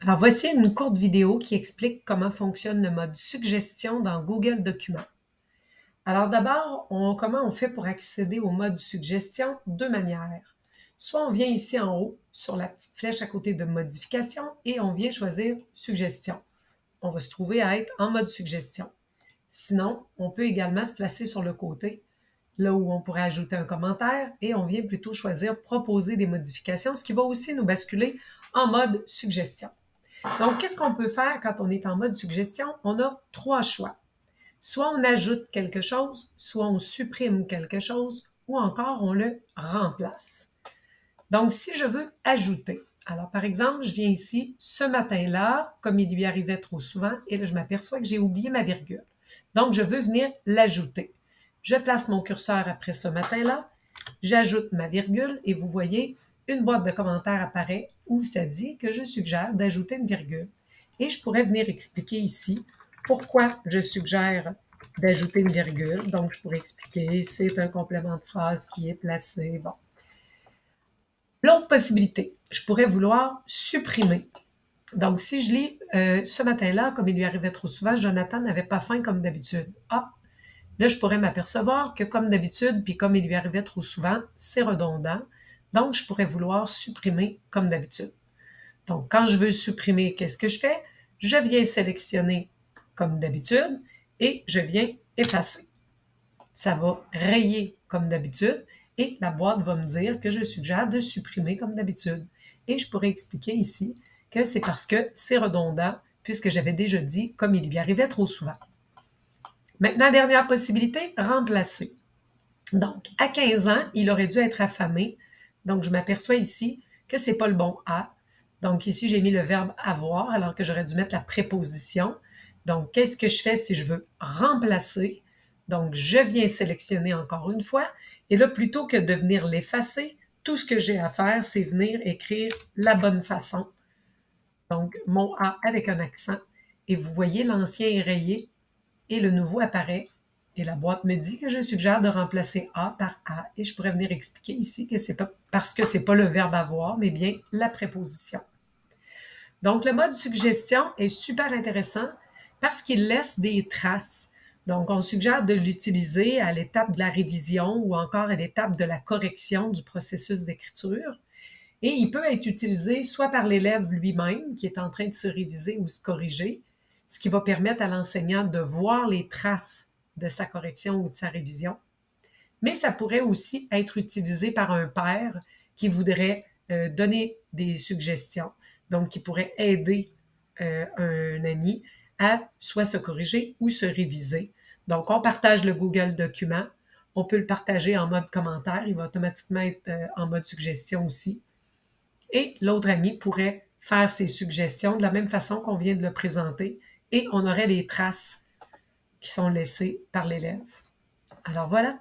Alors, voici une courte vidéo qui explique comment fonctionne le mode suggestion dans Google Documents. Alors d'abord, comment on fait pour accéder au mode suggestion? Deux manières. Soit on vient ici en haut, sur la petite flèche à côté de modification, et on vient choisir suggestion. On va se trouver à être en mode suggestion. Sinon, on peut également se placer sur le côté, là où on pourrait ajouter un commentaire, et on vient plutôt choisir proposer des modifications, ce qui va aussi nous basculer en mode suggestion. Donc, qu'est-ce qu'on peut faire quand on est en mode suggestion? On a trois choix. Soit on ajoute quelque chose, soit on supprime quelque chose, ou encore on le remplace. Donc, si je veux ajouter, alors par exemple, je viens ici, ce matin-là, comme il lui arrivait trop souvent, et là, je m'aperçois que j'ai oublié ma virgule. Donc, je veux venir l'ajouter. Je place mon curseur après ce matin-là, j'ajoute ma virgule, et vous voyez, une boîte de commentaires apparaît où ça dit que je suggère d'ajouter une virgule. Et je pourrais venir expliquer ici pourquoi je suggère d'ajouter une virgule. Donc, je pourrais expliquer, c'est un complément de phrase qui est placé. Bon. L'autre possibilité, je pourrais vouloir supprimer. Donc, si je lis ce matin-là, comme il lui arrivait trop souvent, Jonathan n'avait pas faim comme d'habitude. Ah, là, je pourrais m'apercevoir que comme d'habitude, puis comme il lui arrivait trop souvent, c'est redondant. Donc, je pourrais vouloir supprimer comme d'habitude. Donc, quand je veux supprimer, qu'est-ce que je fais? Je viens sélectionner comme d'habitude et je viens effacer. Ça va rayer comme d'habitude et la boîte va me dire que je suggère de supprimer comme d'habitude. Et je pourrais expliquer ici que c'est parce que c'est redondant puisque j'avais déjà dit comme il lui arrivait trop souvent. Maintenant, dernière possibilité, remplacer. Donc, à 15 ans, il aurait dû être affamé. Donc, je m'aperçois ici que ce n'est pas le bon « à ». Donc, ici, j'ai mis le verbe « avoir » alors que j'aurais dû mettre la préposition. Donc, qu'est-ce que je fais si je veux remplacer? Donc, je viens sélectionner encore une fois. Et là, plutôt que de venir l'effacer, tout ce que j'ai à faire, c'est venir écrire la bonne façon. Donc, mon « à » avec un accent. Et vous voyez, l'ancien est rayé et le nouveau apparaît. Et la boîte me dit que je suggère de remplacer « a » par « à » et je pourrais venir expliquer ici que c'est pas parce que c'est pas le verbe « avoir », mais bien la préposition. Donc, le mode suggestion est super intéressant parce qu'il laisse des traces. Donc, on suggère de l'utiliser à l'étape de la révision ou encore à l'étape de la correction du processus d'écriture. Et il peut être utilisé soit par l'élève lui-même qui est en train de se réviser ou se corriger, ce qui va permettre à l'enseignant de voir les traces de sa correction ou de sa révision. Mais ça pourrait aussi être utilisé par un père qui voudrait donner des suggestions, donc qui pourrait aider un ami à soit se corriger ou se réviser. Donc, on partage le Google Document, on peut le partager en mode commentaire, il va automatiquement être en mode suggestion aussi. Et l'autre ami pourrait faire ses suggestions de la même façon qu'on vient de le présenter et on aurait les traces qui sont laissées par l'élève. Alors voilà.